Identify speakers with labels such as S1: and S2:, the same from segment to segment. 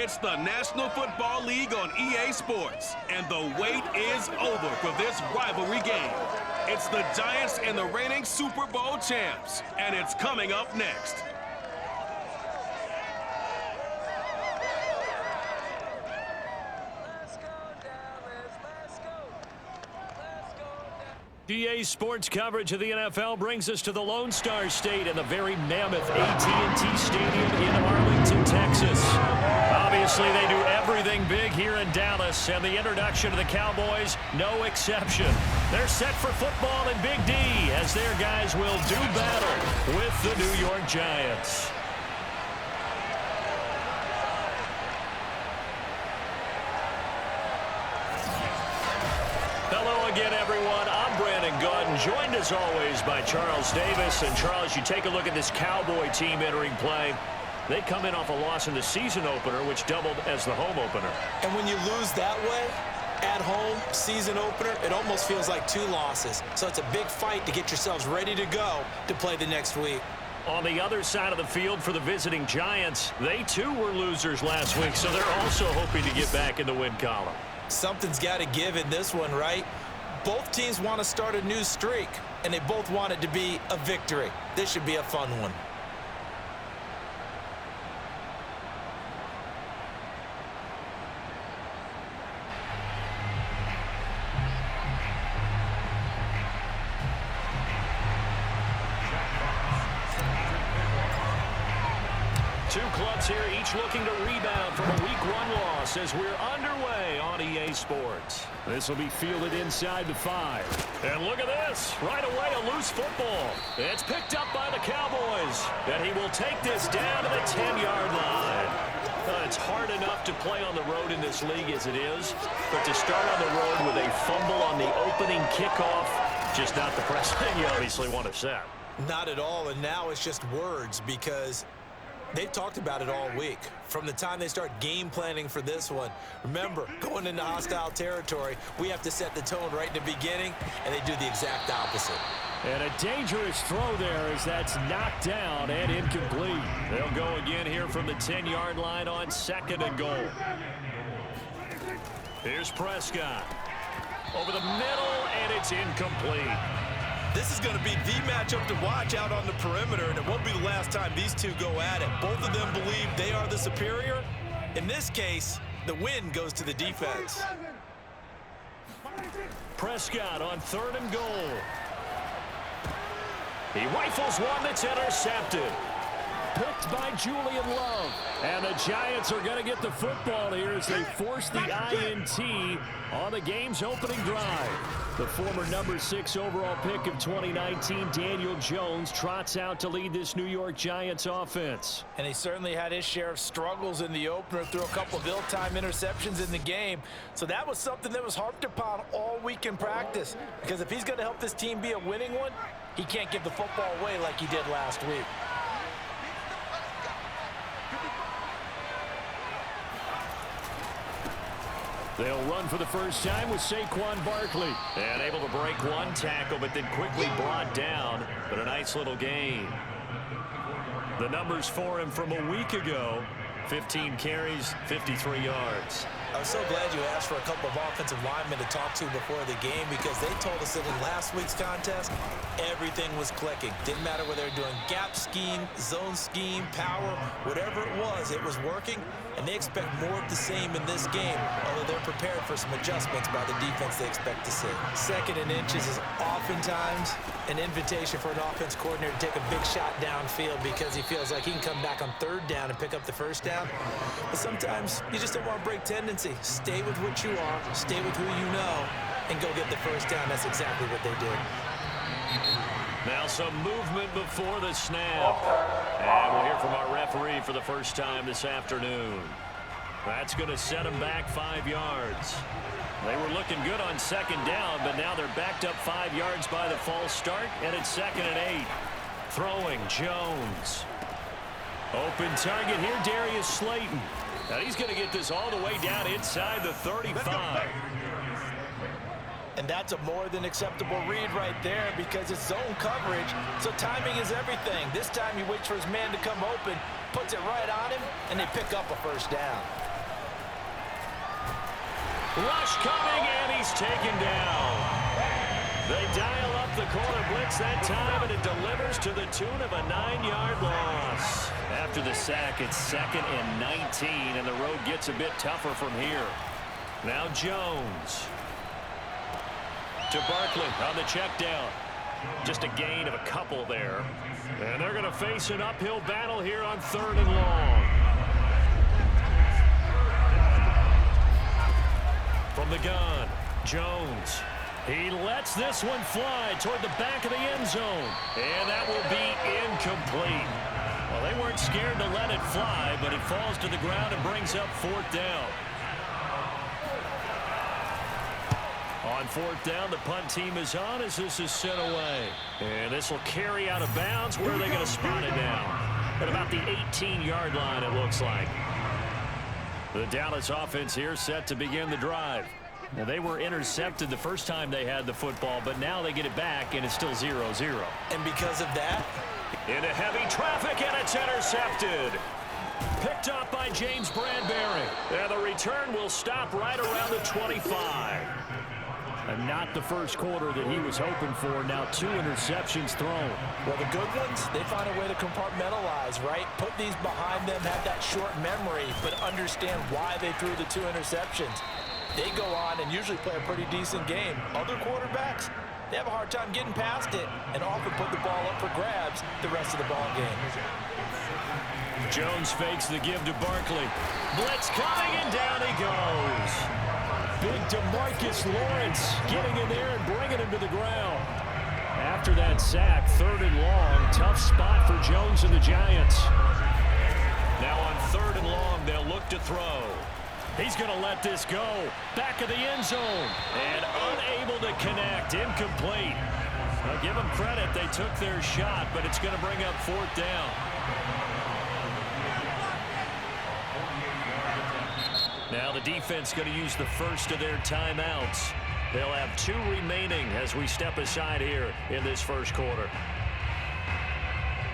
S1: It's the National Football League on EA Sports, and the wait is over for this rivalry game. It's the Giants and the reigning Super Bowl champs, and it's coming up next.
S2: EA Sports coverage of the NFL brings us to the Lone Star State and the very mammoth AT&T Stadium in Arlington, Texas. Obviously, they do everything big here in Dallas, and the introduction of the Cowboys, no exception. They're set for football in Big D as their guys will do battle with the New York Giants. Hello again, everyone. Joined as always by Charles Davis. And Charles, you take a look at this Cowboy team entering play. They come in off a loss in the season opener, which doubled as the home opener.
S3: And when you lose that way, at home, season opener, it almost feels like 2 losses. So it's a big fight to get yourselves ready to go to play the next week.
S2: On the other side of the field for the visiting Giants, they too were losers last week, so they're also hoping to get back in the win column.
S3: Something's got to give in this one, right? Both teams want to start a new streak, and they both want it to be a victory. This should be a fun one.
S2: Two clubs here, each looking to rebound from a Week 1 loss as we're underway on EA Sports. This will be fielded inside the 5. And look at this. Right away, a loose football. It's picked up by the Cowboys. And he will take this down to the 10-yard line. It's hard enough to play on the road in this league as it is, but to start on the road with a fumble on the opening kickoff, just not the precedent you obviously want to set.
S3: Not at all, and now it's just words because they've talked about it all week. From the time they start game planning for this one, remember, going into hostile territory, we have to set the tone right in the beginning, and they do the exact opposite.
S2: And a dangerous throw there as that's knocked down and incomplete. They'll go again here from the 10-yard line on 2nd and goal. Here's Prescott. Over the middle, and it's incomplete.
S3: This is going to be the matchup to watch out on the perimeter, and it won't be the last time these two go at it. Both of them believe they are the superior. In this case, the win goes to the defense.
S2: Prescott on 3rd and goal. He rifles one that's intercepted. Picked by Julian Love. And the Giants are going to get the football here as they force the INT on the game's opening drive. The former number 6 overall pick of 2019, Daniel Jones, trots out to lead this New York Giants offense.
S3: And he certainly had his share of struggles in the opener, threw a couple of ill-timed interceptions in the game. So that was something that was harped upon all week in practice. Because if he's going to help this team be a winning one, he can't give the football away like he did last week.
S2: They'll run for the first time with Saquon Barkley. And able to break one tackle, but then quickly brought down. But a nice little gain. The numbers for him from a week ago, 15 carries, 53 yards.
S3: I was so glad you asked for a couple of offensive linemen to talk to before the game because they told us that in last week's contest, everything was clicking. Didn't matter whether they were doing gap scheme, zone scheme, power, whatever it was working. And they expect more of the same in this game, although they're prepared for some adjustments by the defense they expect to see. 2nd and inches is oftentimes an invitation for an offense coordinator to take a big shot downfield because he feels like he can come back on 3rd down and pick up the 1st down. But sometimes you just don't want to break tendency. Stay with what you are, stay with who you know, and go get the 1st down. That's exactly what they did.
S2: Now some movement before the snap. And we'll hear from our referee for the first time this afternoon. That's going to set them back 5 yards. They were looking good on 2nd down, but now they're backed up 5 yards by the false start, and it's 2nd and 8. Throwing Jones. Open target here, Darius Slayton. Now he's going to get this all the way down inside the 35.
S3: And that's a more than acceptable read right there because it's zone coverage, so timing is everything. This time he waits for his man to come open, puts it right on him, and they pick up a 1st down.
S2: Rush coming, and he's taken down. They dial up the corner blitz that time, and it delivers to the tune of a 9-yard loss. After the sack, it's 2nd and 19, and the road gets a bit tougher from here. Now Jones to Barkley on the check down. Just a gain of a couple there. And they're going to face an uphill battle here on 3rd and long. From the gun, Jones. He lets this one fly toward the back of the end zone. And that will be incomplete. Well, they weren't scared to let it fly, but it falls to the ground and brings up 4th down. On 4th down, the punt team is on as this is sent away. And this will carry out of bounds. Where are they going to spot it now? At about the 18-yard line, it looks like. The Dallas offense here set to begin the drive. Now, they were intercepted the first time they had the football, but now they get it back, and it's still 0-0.
S3: And because of that,
S2: into heavy traffic, and it's intercepted. Picked up by James Bradbury. And the return will stop right around the 25. And not the first quarter that he was hoping for. Now 2 interceptions thrown.
S3: Well, the good ones, they find a way to compartmentalize, right? Put these behind them, have that short memory, but understand why they threw the 2 interceptions. They go on and usually play a pretty decent game. Other quarterbacks, they have a hard time getting past it and often put the ball up for grabs the rest of the ball game.
S2: Jones fakes the give to Barkley. Blitz coming, and down he goes. Big DeMarcus Lawrence getting in there and bringing him to the ground. After that sack, 3rd and long, tough spot for Jones and the Giants. Now on 3rd and long, they'll look to throw. He's going to let this go. Back of the end zone. And unable to connect. Incomplete. Now give them credit. They took their shot, but it's going to bring up 4th down. Now the defense going to use the first of their timeouts. They'll have 2 remaining as we step aside here in this first quarter.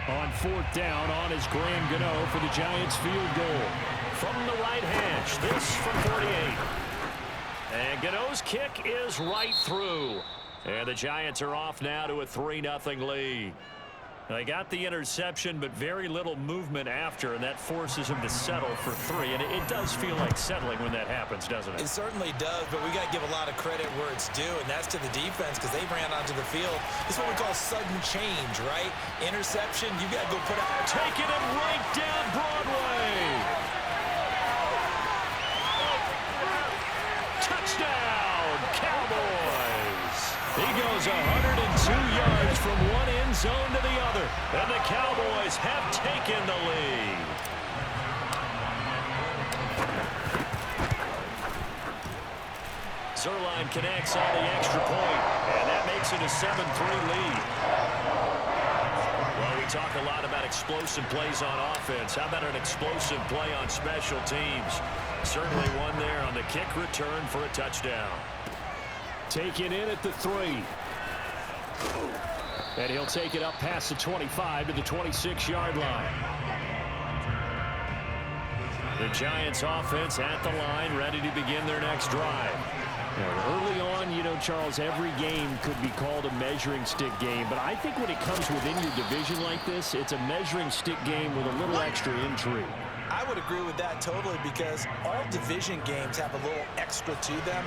S2: On 4th down, on is Graham Gano for the Giants field goal. From the right hash, this from 48. And Gano's kick is right through. And the Giants are off now to a 3-0 lead. They got the interception, but very little movement after, and that forces them to settle for 3. And it does feel like settling when that happens, doesn't it?
S3: It certainly does, but we got to give a lot of credit where it's due, and that's to the defense because they ran onto the field. This is what we call sudden change, right? Interception, you got to go put out.
S2: Taking it right down Broadway. Touchdown, Cowboys. He goes 102 yards from one end zone to the other. And the Cowboys have taken the lead. Zerline connects on the extra point, and that makes it a 7-3 lead. Well, we talk a lot about explosive plays on offense. How about an explosive play on special teams? Certainly one there on the kick return for a touchdown. Taken in at the 3. And he'll take it up past the 25 to the 26-yard line. The Giants offense at the line, ready to begin their next drive. Now, early on, you know, Charles, every game could be called a measuring stick game. But I think when it comes within your division like this, it's a measuring stick game with a little extra intrigue.
S3: I would agree with that totally because all division games have a little extra to them.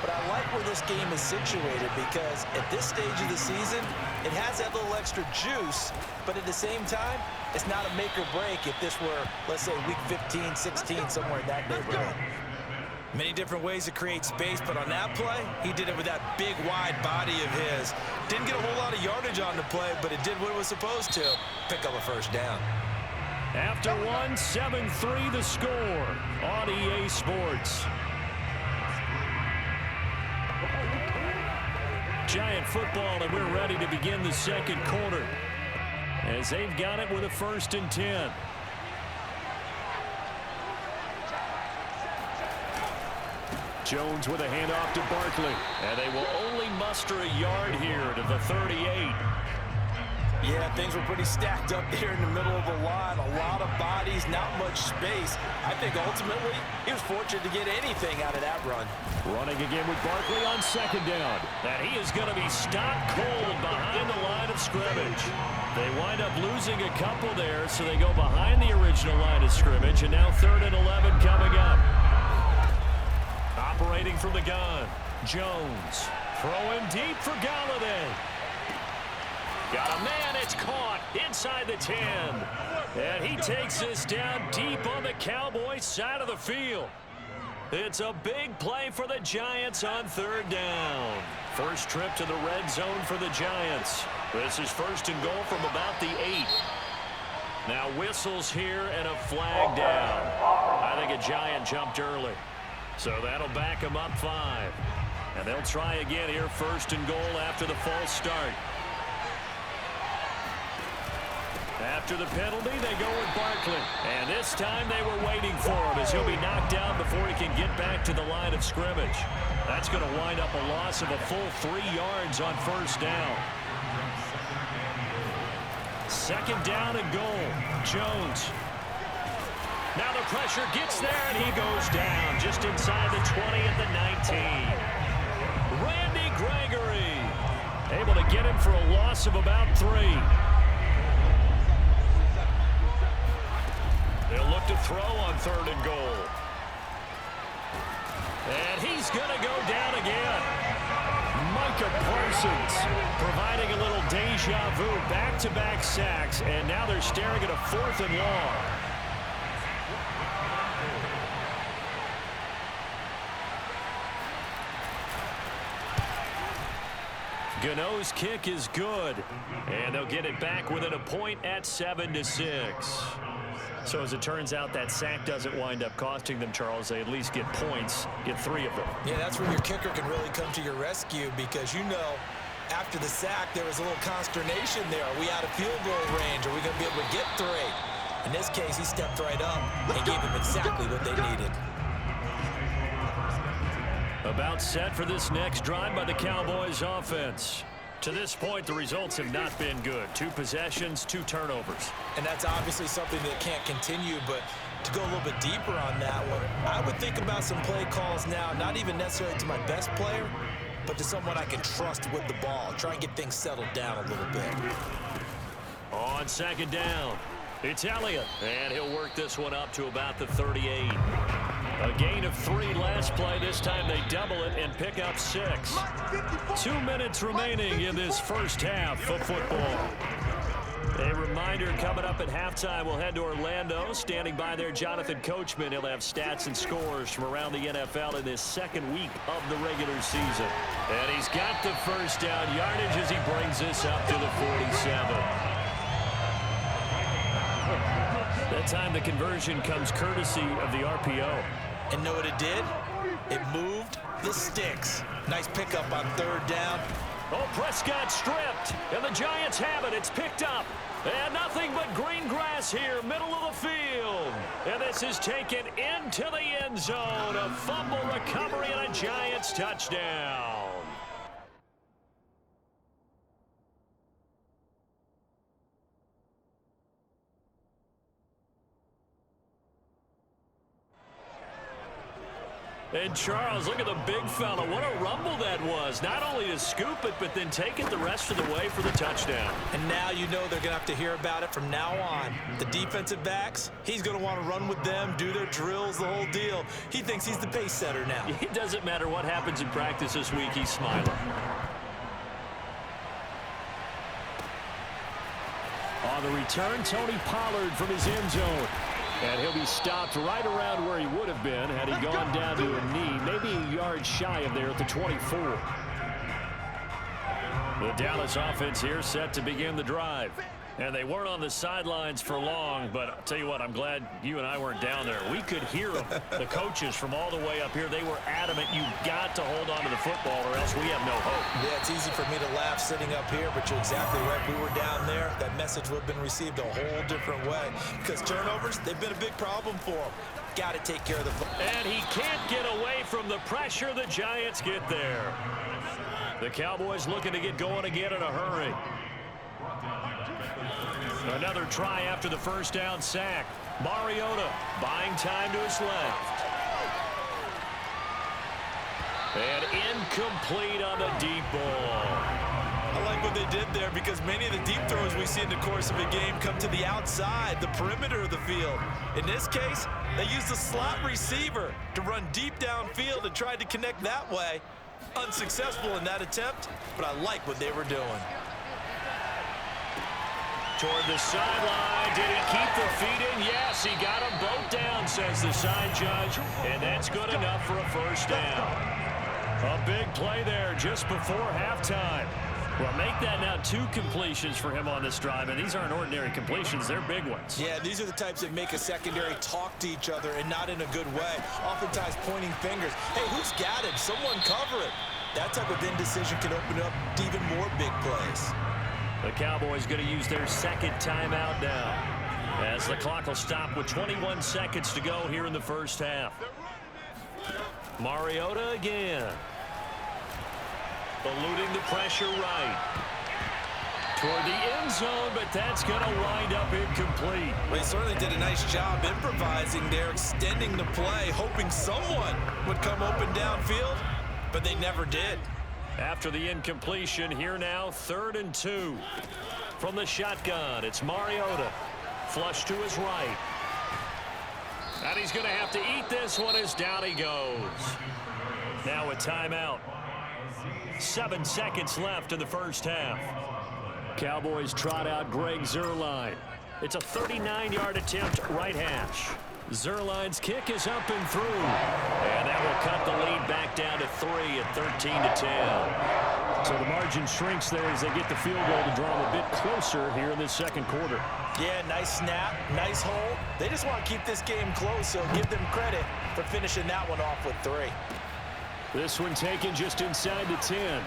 S3: But I like where this game is situated because at this stage of the season, it has that little extra juice, but at the same time, it's not a make or break if this were, let's say, week 15, 16, somewhere in that neighborhood. Many different ways to create space, but on that play, he did it with that big, wide body of his. Didn't get a whole lot of yardage on the play, but it did what it was supposed to, pick up a first down.
S2: After one, 7-3 the score on EA Sports. Giant football, and we're ready to begin the second quarter as they've got it with a 1st and 10. Jones with a handoff to Barkley, and they will only muster a yard here to the 38.
S3: Yeah, things were pretty stacked up there in the middle of the line. A lot of bodies, not much space. I think ultimately he was fortunate to get anything out of that run.
S2: Running again with Barkley on second down. And he is going to be stopped cold behind the line of scrimmage. They wind up losing a couple there, so they go behind the original line of scrimmage. And now 3rd and 11 coming up. Operating from the gun, Jones. Throwing deep for Galladay. Got a man, it's caught inside the 10. And he takes this down deep on the Cowboys side of the field. It's a big play for the Giants on 3rd down. First trip to the red zone for the Giants. This is 1st and goal from about the 8. Now whistles here and a flag down. I think a Giant jumped early. So that'll back him up 5. And they'll try again here, 1st and goal after the false start. After the penalty, they go with Barkley. And this time they were waiting for him as he'll be knocked down before he can get back to the line of scrimmage. That's going to wind up a loss of a full 3 yards on 1st down. 2nd down and goal. Jones. Now the pressure gets there, and he goes down just inside the 20 at the 19. Randy Gregory able to get him for a loss of about 3. They'll look to throw on 3rd and goal. And he's going to go down again. Micah Parsons providing a little deja vu, back-to-back sacks, and now they're staring at a 4th and long. Gano's kick is good, and they'll get it back within a point at 7-6. So as it turns out, that sack doesn't wind up costing them, Charles. They at least get points, get 3 of them. Yeah, that's where your kicker can really come to your rescue because, you know, after the sack, there was a little consternation there. Are we out of field goal range? Are we going to be able to get 3? In this case, he stepped right up and gave them exactly what they needed. About set for this next drive by the Cowboys offense. To this point, the results have not been good. 2 possessions, 2 turnovers. And that's obviously something that can't continue, but to go a little bit deeper on that one, I would think about some play calls now, not even necessarily to my best player, but to someone I can trust with the ball. Try and get things settled down a little bit. On 2nd down, it's Elliott, and he'll work this one up to about the 38. A gain of 3 last play. This time they double it and pick up 6. 2 minutes remaining in this first half of football. A reminder coming up at halftime, we'll head to Orlando. Standing by there, Jonathan Coachman. He'll have stats and scores from around the NFL in this 2nd week of the regular season. And he's got the first down yardage as he brings this up to the 47. That time the conversion comes courtesy of the RPO. And know what it did? It moved the sticks. Nice pickup on 3rd down. Oh, Prescott stripped, and the Giants have it. It's picked up. And nothing but green grass here, middle of the field. And this is taken into the end zone. A fumble recovery and a Giants touchdown. And Charles, look at the big fella. What a rumble that was. Not only to scoop it, but then take it the rest of the way for the touchdown. And now you know they're going to have to hear about it from now on. The defensive backs, he's going to want to run with them, do their drills, the whole deal. He thinks he's the pace setter now. It doesn't matter what happens in practice this week. He's smiling. On the return, Tony Pollard from his end zone. And he'll be stopped right around where he would have been had he gone down to a knee, maybe a yard shy of there at the 24. The Dallas offense here set to begin the drive. And they weren't on the sidelines for long, but I'll tell you what, I'm glad you and I weren't down there. We could hear them, the coaches from all the way up here. They were adamant, you've got to hold on to the football or else we have no hope. Yeah, it's easy for me to laugh sitting up here, but you're exactly right. If we were down there, that message would have been received a whole different way. Because turnovers, they've been a big problem for them. Got to take care of the football. And he can't get away from the pressure. The Giants get there. The Cowboys looking to get going again in a hurry. Another try after the first down sack. Mariota buying time to his left. And incomplete on the deep ball.
S3: I like what they did there because many of the deep throws we see in the course of a game come to the outside, the perimeter of the field. In this case, they used the slot receiver to run deep downfield and tried to connect that way. Unsuccessful in that attempt, but I like what they were doing.
S2: Toward the sideline. Did he keep the feet in? Yes, he got them both down, says the side judge. And that's good enough for a first down. A big play there just before halftime. Well, make that now 2 completions for him on this drive, and these aren't ordinary completions. They're big ones.
S3: Yeah, these are the types that make a secondary talk to each other and not in a good way. Oftentimes pointing fingers. Hey, who's got him? Someone cover it. That type of indecision can open up to even more big plays.
S2: The Cowboys going to use their second timeout now as the clock will stop with 21 seconds to go here in the first half. Mariota again. Eluding the pressure right. Toward the end zone, but that's going to wind up incomplete.
S3: Well, he certainly did a nice job improvising there, extending the play, hoping someone would come open downfield, but they never did.
S2: After the incompletion, here now, 3rd and 2. From the shotgun, it's Mariota. Flush to his right. And he's going to have to eat this one as down he goes. Now a timeout. 7 seconds left in the first half. Cowboys trot out Greg Zuerlein. It's a 39-yard attempt right hash. Zuerlein's kick is up and through. And that will cut the lead back down to 3 at 13-10. So the margin shrinks there as they get the field goal to draw them a bit closer here in this second quarter.
S3: Yeah, nice snap, nice hold. They just want to keep this game close, so give them credit for finishing that one off with 3.
S2: This one taken just inside the 10.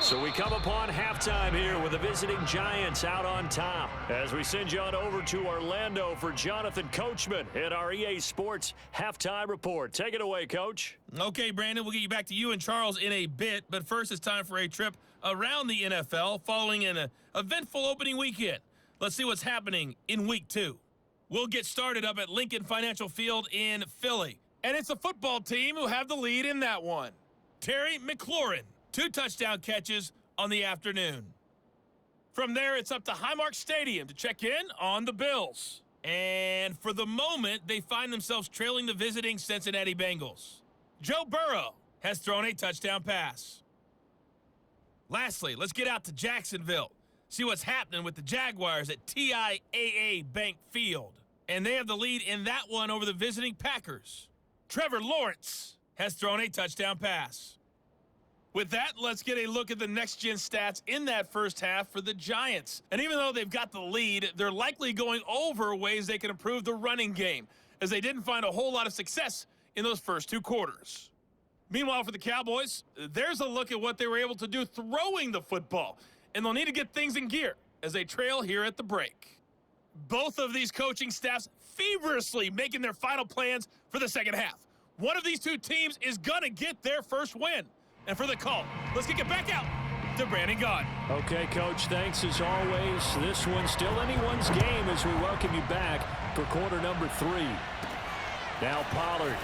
S2: So we come upon halftime here with the visiting Giants out on top. As we send you on over to Orlando for Jonathan Coachman at our EA Sports Halftime Report. Take it away, Coach.
S4: Okay, Brandon, we'll get you back to you and Charles in a bit. But first, it's time for a trip around the NFL following an eventful opening weekend. Let's see what's happening in Week 2. We'll get started up at Lincoln Financial Field in Philly. And it's a football team who have the lead in that one. Terry McLaurin, 2 touchdown catches on the afternoon. From there, it's up to Highmark Stadium to check in on the Bills. And for the moment, they find themselves trailing the visiting Cincinnati Bengals. Joe Burrow has thrown a touchdown pass. Lastly, let's get out to Jacksonville. See what's happening with the Jaguars at TIAA Bank Field. And they have the lead in that one over the visiting Packers. Trevor Lawrence has thrown a touchdown pass. With that, let's get a look at the next-gen stats in that first half for the Giants. And even though they've got the lead, they're likely going over ways they can improve the running game, as they didn't find a whole lot of success in those first 2 quarters. Meanwhile, for the Cowboys, there's a look at what they were able to do throwing the football. And they'll need to get things in gear as they trail here at the break. Both of these coaching staffs feverishly making their final plans for the second half. One of these 2 teams is going to get their first win. And for the call, let's kick it back out to Brandon Gaudin.
S2: Okay, Coach, thanks as always. This one's still anyone's game as we welcome you back for quarter number 3. Now Pollard.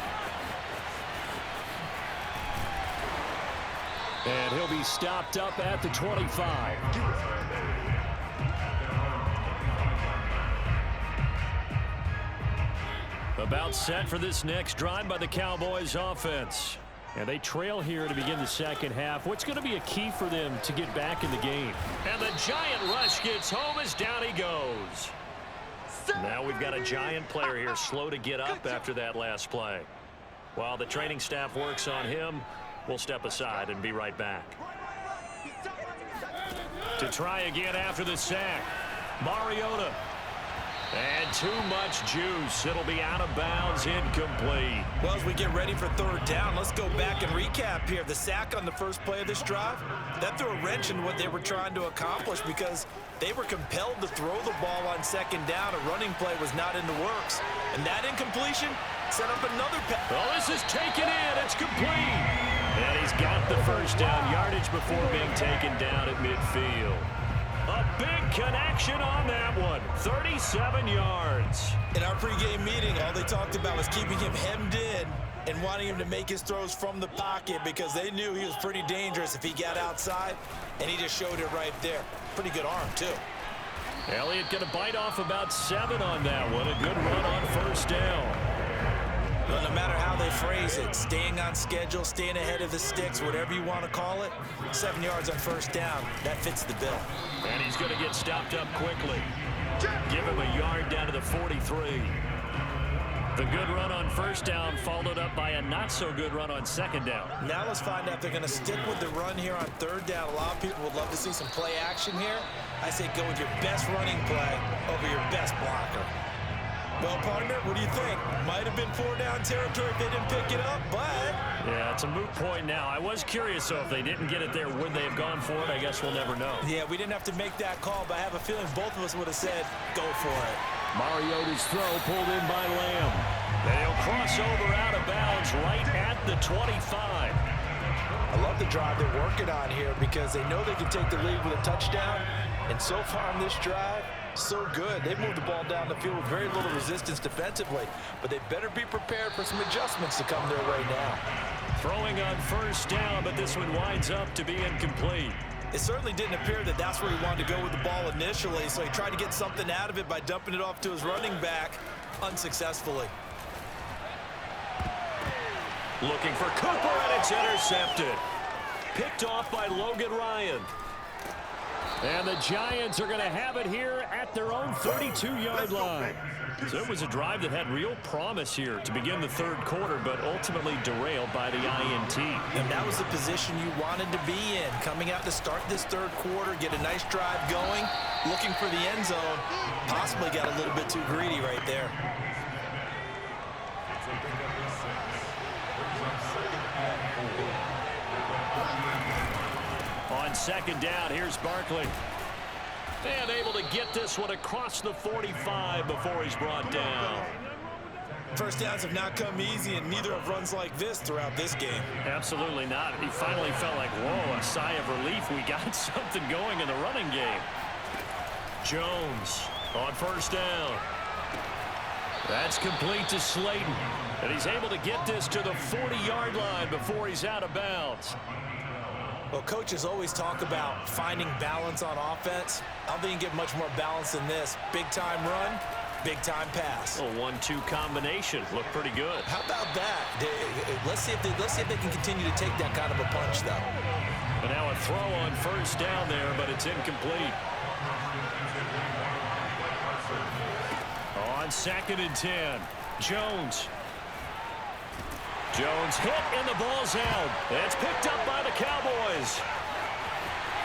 S2: And he'll be stopped up at the 25. About set for this next drive by the Cowboys offense. And they trail here to begin the second half. What's going to be a key for them to get back in the game? And the giant rush gets home as down he goes. Now we've got a Giant player here slow to get up after that last play. While the training staff works on him, we'll step aside and be right back. To try again after the sack, Mariota. And too much juice. It'll be out of bounds, incomplete.
S3: Well, as we get ready for 3rd down, let's go back and recap here. The sack on the first play of this drive, that threw a wrench in what they were trying to accomplish because they were compelled to throw the ball on 2nd down. A running play was not in the works. And that incompletion set up another pass.
S2: Oh, this is taken in. It's complete. And he's got the first down yardage before being taken down at midfield. A big connection on that one. 37 yards.
S3: In our pregame meeting, all they talked about was keeping him hemmed in and wanting him to make his throws from the pocket because they knew he was pretty dangerous if he got outside, and he just showed it right there. Pretty good arm, too.
S2: Elliott going to bite off about 7 on that one. A good run on first down.
S3: Well, no matter how they phrase it, staying on schedule, staying ahead of the sticks, whatever you want to call it, 7 yards on first down, that fits the bill.
S2: And he's going to get stopped up quickly. Give him a yard down to the 43. The good run on first down followed up by a not-so-good run on second down.
S3: Now let's find out if they're going to stick with the run here on third down. A lot of people would love to see some play action here. I say go with your best running play over your best blocker. Well, partner, what do you think? Might have been 4-down territory if they didn't pick it up, but...
S2: Yeah, it's a moot point now. I was curious, though, if they didn't get it there, would they have gone for it? I guess we'll never know.
S3: Yeah, we didn't have to make that call, but I have a feeling both of us would have said, go for it.
S2: Mariota's throw pulled in by Lamb. They'll cross over out of bounds right at the 25.
S3: I love the drive they're working on here because they know they can take the lead with a touchdown. And so far on this drive, so good. They've moved the ball down the field with very little resistance defensively, but they better be prepared for some adjustments to come their way now.
S2: Throwing on first down, but this one winds up to be incomplete.
S3: It certainly didn't appear that that's where he wanted to go with the ball initially, so he tried to get something out of it by dumping it off to his running back unsuccessfully.
S2: Looking for Cooper, and it's intercepted. Picked off by Logan Ryan. And the Giants are going to have it here at their own 32-yard line. So it was a drive that had real promise here to begin the third quarter, but ultimately derailed by the INT.
S3: And that was the position you wanted to be in. Coming out to start this third quarter, get a nice drive going, looking for the end zone. Possibly got a little bit too greedy right there.
S2: On second down, here's Barkley. And able to get this one across the 45 before he's brought down.
S3: First downs have not come easy, and neither have runs like this throughout this game.
S2: Absolutely not. He finally felt like, whoa, a sigh of relief. We got something going in the running game. Jones on first down. That's complete to Slayton. And he's able to get this to the 40-yard line before he's out of bounds.
S3: Well, coaches always talk about finding balance on offense. I don't think you can get much more balance than this. Big-time run, big-time pass.
S2: A 1-2 combination. Looked pretty good.
S3: How about that? Let's see if they can continue to take that kind of a punch, though.
S2: And now a throw on first down there, but it's incomplete. On second and 10, Jones. Jones hit and the ball's out. It's picked up by the Cowboys.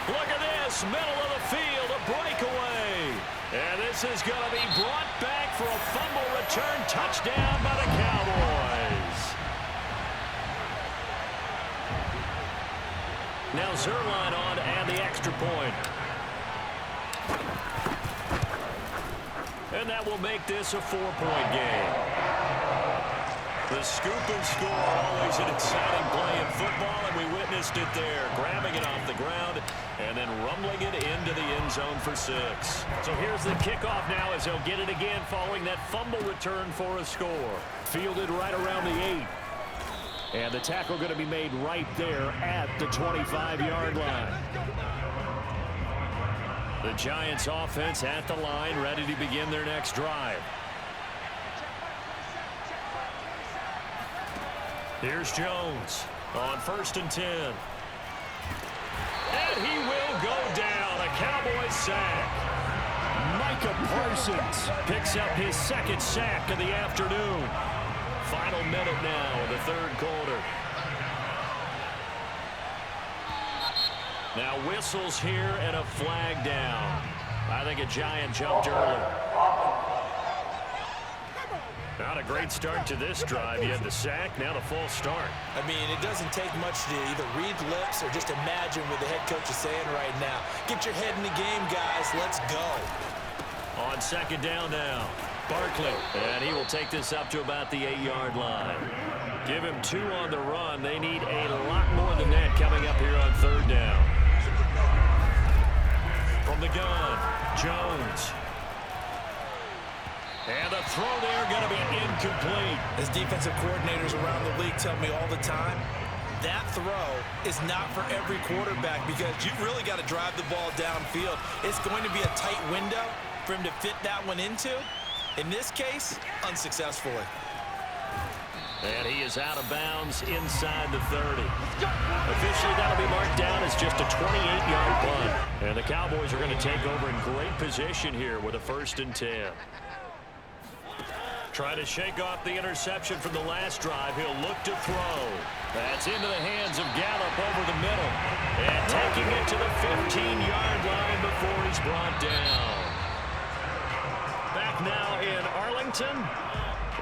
S2: Look at this, middle of the field, a breakaway. And this is going to be brought back for a fumble return touchdown by the Cowboys. Now Zerline on and the extra point. And that will make this a 4-point game. The scoop and score, always an exciting play in football, and we witnessed it there, grabbing it off the ground and then rumbling it into the end zone for 6. So here's the kickoff now as they'll get it again following that fumble return for a score. Fielded right around the 8. And the tackle going to be made right there at the 25-yard line. The Giants offense at the line, ready to begin their next drive. Here's Jones on first and 10. And he will go down. A Cowboys sack. Micah Parsons picks up his second sack of the afternoon. Final minute now of the third quarter. Now whistles here and a flag down. I think a Giant jumped early. Not a great start to this drive. You had the sack, now the false start.
S3: I mean, it doesn't take much to either read lips or just imagine what the head coach is saying right now. Get your head in the game, guys. Let's go.
S2: On second down now, Barkley. And he will take this up to about the 8-yard line. Give him 2 on the run. They need a lot more than that coming up here on third down. From the gun, Jones. And the throw there going to be incomplete.
S3: As defensive coordinators around the league tell me all the time, that throw is not for every quarterback because you've really got to drive the ball downfield. It's going to be a tight window for him to fit that one into. In this case, unsuccessfully.
S2: And he is out of bounds inside the 30. Officially, that'll be marked down as just a 28-yard punt. And the Cowboys are going to take over in great position here with a 1st and 10. Trying to shake off the interception from the last drive. He'll look to throw. That's into the hands of Gallup over the middle. And taking it to the 15-yard line before he's brought down. Back now in Arlington.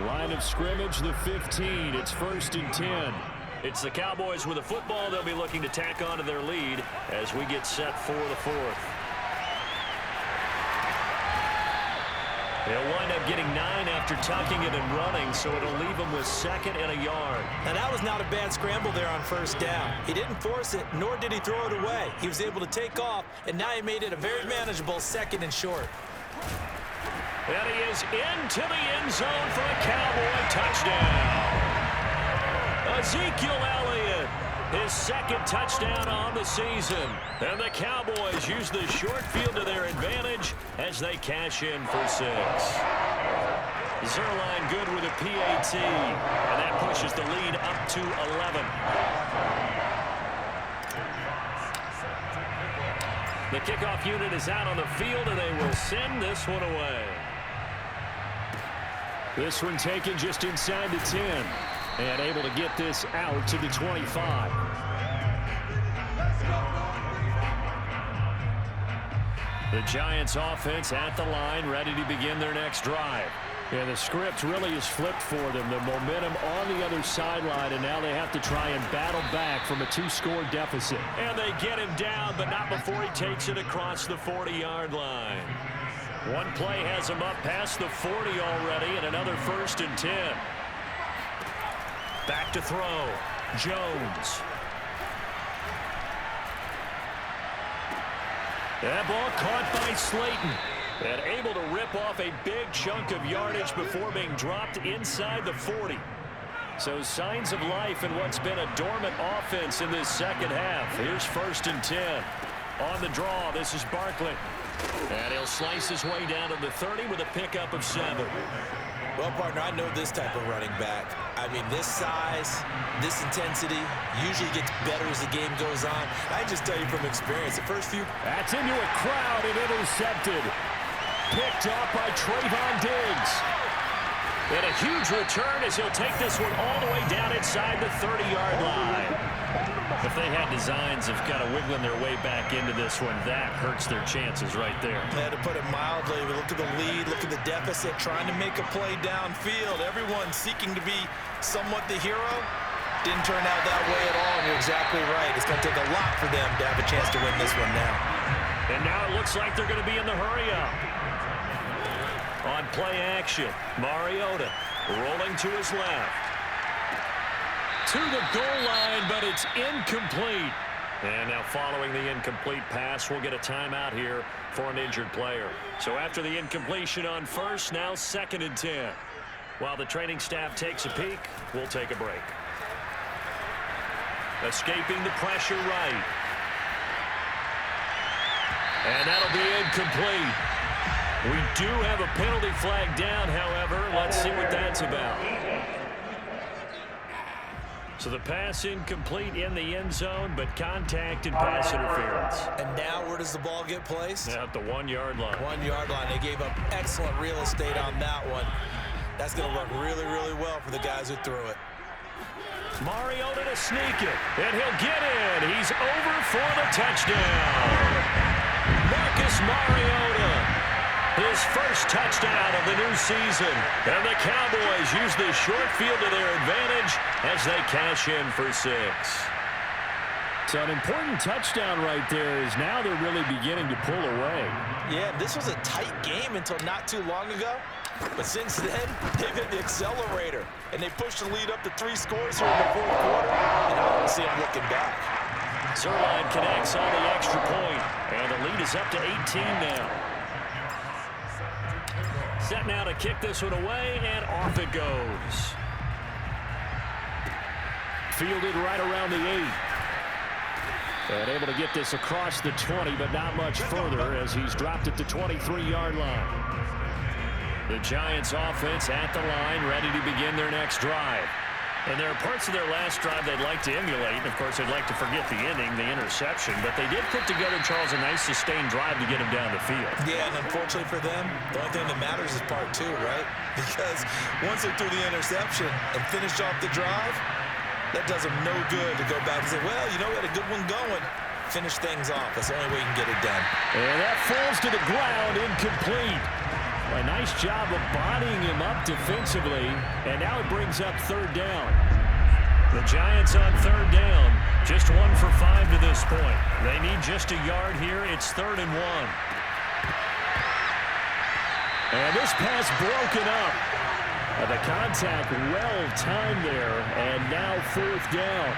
S2: Line of scrimmage, the 15. It's 1st and 10. It's the Cowboys with the football. They'll be looking to tack on to their lead as we get set for the 4th. He'll wind up getting 9 after tucking it and running, so it'll leave him with 2nd and a yard.
S3: Now, that was not a bad scramble there on 1st down. He didn't force it, nor did he throw it away. He was able to take off, and now he made it a very manageable 2nd and short.
S2: And he is into the end zone for a Cowboy touchdown. Ezekiel Elliott, his 2nd touchdown on the season. And the Cowboys use the short field to their advantage as they cash in for 6. Zerline good with a PAT, and that pushes the lead up to 11. The kickoff unit is out on the field, and they will send this one away. This one taken just inside the 10, and able to get this out to the 25. The Giants offense at the line, ready to begin their next drive. Yeah, the script really is flipped for them. The momentum on the other sideline, and now they have to try and battle back from a 2-score deficit. And they get him down, but not before he takes it across the 40-yard line. One play has him up past the 40 already, and another 1st and 10. Back to throw. Jones. That ball caught by Slayton. And able to rip off a big chunk of yardage before being dropped inside the 40. So signs of life in what's been a dormant offense in this 2nd half. Here's 1st and 10. On the draw, this is Barkley. And he'll slice his way down to the 30 with a pickup of 7.
S3: Well, partner, I know this type of running back. I mean, this size, this intensity usually gets better as the game goes on. I just tell you from experience, the first few...
S2: That's into a crowd and intercepted. Picked off by Trayvon Diggs. And a huge return as he'll take this one all the way down inside the 30-yard line. If they had designs of kind of wiggling their way back into this one, that hurts their chances right there.
S3: Yeah, to put it mildly, we look at the lead, look at the deficit, trying to make a play downfield. Everyone seeking to be somewhat the hero. Didn't turn out that way at all, and you're exactly right. It's going to take a lot for them to have a chance to win this one now.
S2: And now it looks like they're going to be in the hurry-up. On play action, Mariota rolling to his left. To the goal line, but it's incomplete. And now following the incomplete pass, we'll get a timeout here for an injured player. So after the incompletion on 1st, now 2nd and 10. While the training staff takes a peek, we'll take a break. Escaping the pressure right. And that'll be incomplete. We do have a penalty flag down, however. Let's see what that's about. So the pass incomplete in the end zone, but contact and pass interference.
S3: And now where does the ball get placed?
S2: At the 1-yard line.
S3: 1-yard line. They gave up excellent real estate on that one. That's going to work really, really well for the guys who threw it.
S2: Mariota to sneak it, and he'll get in. He's over for the touchdown. Marcus Mariota. His first touchdown of the new season. And the Cowboys use the short field to their advantage as they cash in for 6. So an important touchdown right there is now they're really beginning to pull away.
S3: Yeah, this was a tight game until not too long ago. But since then, they've hit the accelerator. And they pushed the lead up to 3 scores here in the 4th quarter. And I don't see them looking back.
S2: Zerline connects on the extra point, and the lead is up to 18 now. Set now to kick this one away, and off it goes. Fielded right around the 8. And able to get this across the 20, but not much further as he's dropped it to 23-yard line. The Giants offense at the line, ready to begin their next drive. And there are parts of their last drive they'd like to emulate. And, of course, they'd like to forget the ending, the interception. But they did put together, Charles, a nice sustained drive to get him down the field.
S3: Yeah, and unfortunately for them, the only thing that matters is part 2, right? Because once they threw the interception and finished off the drive, that does them no good to go back and say, well, you know, we had a good one going. Finish things off. That's the only way you can get it done.
S2: And that falls to the ground, incomplete. A nice job of bodying him up defensively, and now it brings up 3rd down. The Giants on 3rd down, just 1 for 5 to this point. They need just a yard here. It's 3rd and 1. And this pass broken up. The contact well timed there, and now 4th down.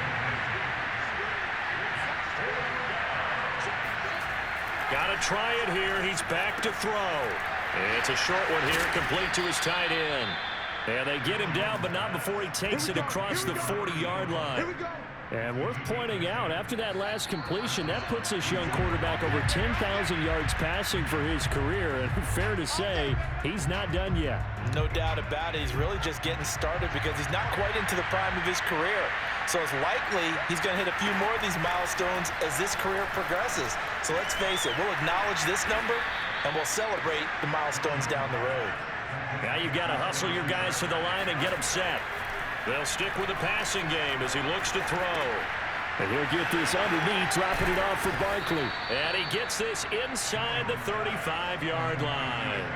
S2: Got to try it here. He's back to throw. It's a short one here, complete to his tight end. And they get him down, but not before he takes it across the 40-yard line. And worth pointing out, after that last completion, that puts this young quarterback over 10,000 yards passing for his career. And fair to say, he's not done yet.
S3: No doubt about it. He's really just getting started because he's not quite into the prime of his career. So it's likely he's going to hit a few more of these milestones as this career progresses. So let's face it, we'll acknowledge this number, and we'll celebrate the milestones down the road.
S2: Now you've got to hustle your guys to the line and get them set. They'll stick with the passing game as he looks to throw. And he'll get this underneath, dropping it off for Barkley. And he gets this inside the 35-yard line.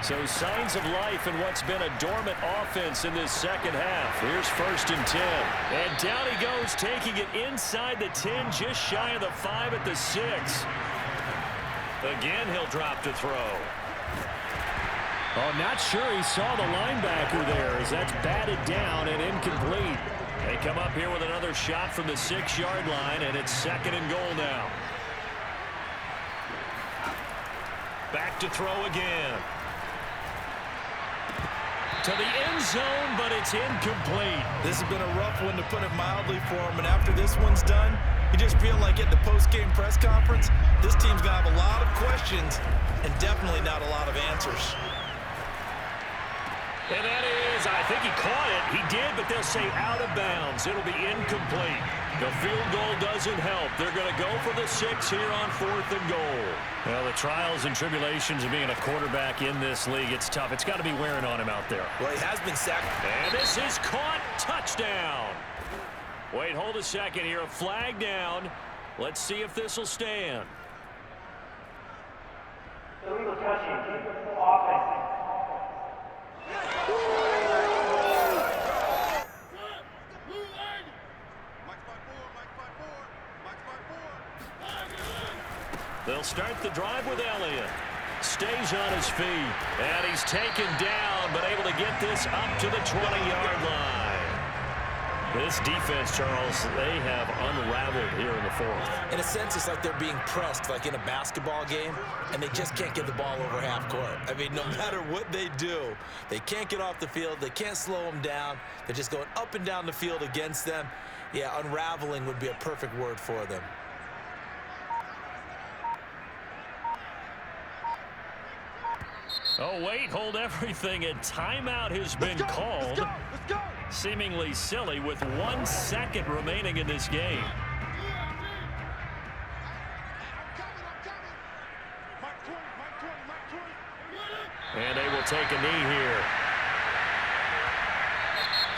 S2: So signs of life in what's been a dormant offense in this second half. Here's 1st and 10. And down he goes, taking it inside the 10, just shy of the 5 at the 6. Again, he'll drop to throw. Oh, not sure he saw the linebacker there as that's batted down and incomplete. They come up here with another shot from the 6-yard line, and it's 2nd and goal now. Back to throw again. To the end zone, but it's incomplete.
S3: This has been a rough one, to put it mildly, for him. And after this one's done, you just feel like at the post-game press conference, this team's going to have a lot of questions and definitely not a lot of answers.
S2: And that is, I think he caught it. He did, but they'll say out of bounds. It'll be incomplete. The field goal doesn't help. They're going to go for the 6 here on 4th and goal. Well, the trials and tribulations of being a quarterback in this league, it's tough. It's got to be wearing on him out there.
S3: Well, he has been sacked.
S2: And this is caught. Touchdown. Wait, hold a second here. A flag down. Let's see if this will stand.
S5: Illegal touching. Offense.
S2: They'll start the drive with Elliott. Stays on his feet. And he's taken down, but able to get this up to the 20-yard line. This defense, Charles, they have unraveled here in the 4th.
S3: In a sense, it's like they're being pressed like in a basketball game, and they just can't get the ball over half court. I mean, no matter what they do, they can't get off the field. They can't slow them down. They're just going up and down the field against them. Yeah, unraveling would be a perfect word for them.
S2: Oh, wait, hold everything. A timeout has been called.
S5: Let's go.
S2: Seemingly silly with 1 second remaining in this game. And they will take a knee here.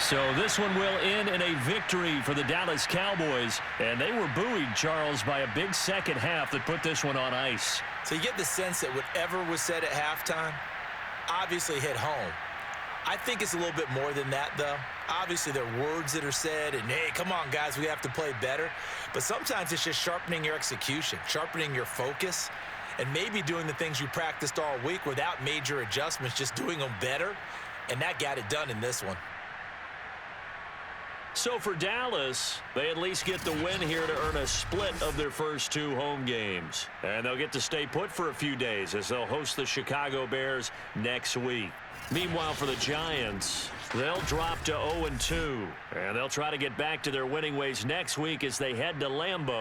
S2: So this one will end in a victory for the Dallas Cowboys. And they were buoyed, Charles, by a big second half that put this one on ice.
S3: So you get the sense that whatever was said at halftime obviously hit home. I think it's a little bit more than that, though. Obviously, there are words that are said, and, hey, come on, guys, we have to play better. But sometimes it's just sharpening your execution, sharpening your focus, and maybe doing the things you practiced all week without major adjustments, just doing them better. And that got it done in this one.
S2: So for Dallas, they at least get the win here to earn a split of their first 2 home games. And they'll get to stay put for a few days as they'll host the Chicago Bears next week. Meanwhile, for the Giants, they'll drop to 0-2. And they'll try to get back to their winning ways next week as they head to Lambeau